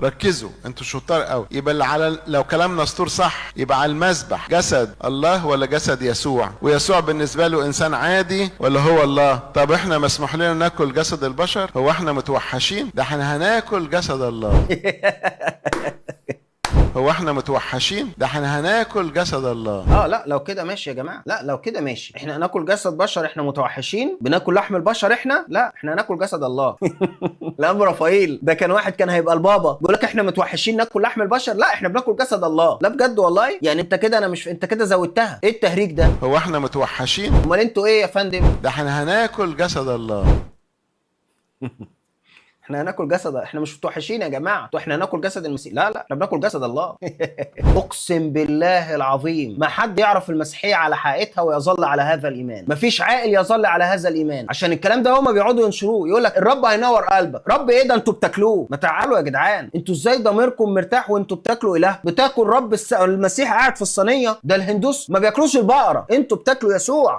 ركزوا انتوا شطار قوي. يبقى اللي على لو كلام نسطور صح يبقى على المذبح جسد الله ولا جسد يسوع؟ ويسوع بالنسبه له انسان عادي ولا هو الله؟ طب احنا مسموح لنا ناكل جسد البشر؟ هو احنا متوحشين؟ ده احنا هناكل جسد الله. هو احنا متوحشين؟ ده احنا هناكل جسد الله. لا لو كده ماشي يا جماعه، لا لو كده ماشي. احنا هناكل جسد بشر؟ احنا متوحشين بناكل لحم البشر احنا؟ لا احنا هناكل جسد الله. لا ابو رفايل ده كان واحد كان هيبقى البابا بيقول لك احنا متوحشين ناكل لحم البشر، لا احنا بناكل جسد الله. لا بجد والله، يعني انت كده انا مش، انت كده زودتها. ايه التهريج ده؟ هو احنا متوحشين؟ امال انتوا ايه يا فندم؟ ده احنا هناكل جسد الله. احنا هناكل جسد، احنا مش متوحشين يا جماعه، احنا هناكل جسد المسيح. لا احنا بناكل جسد الله. اقسم بالله العظيم ما حد يعرف المسيحيه على حقيقتها ويظل على هذا الايمان. مفيش عاقل يظل على هذا الايمان، عشان الكلام ده هما بيقعدوا ينشروه، يقول لك الرب هينور قلبك. رب ايه ده؟ انتوا بتاكلوه. ما تعالوا يا جدعان، انتوا ازاي ضميركم مرتاح وانتوا بتاكلوا اله؟ بتاكل رب المسيح قاعد في الصينيه. ده الهندوس ما بياكلوش البقره، انتوا بتاكلوا يسوع.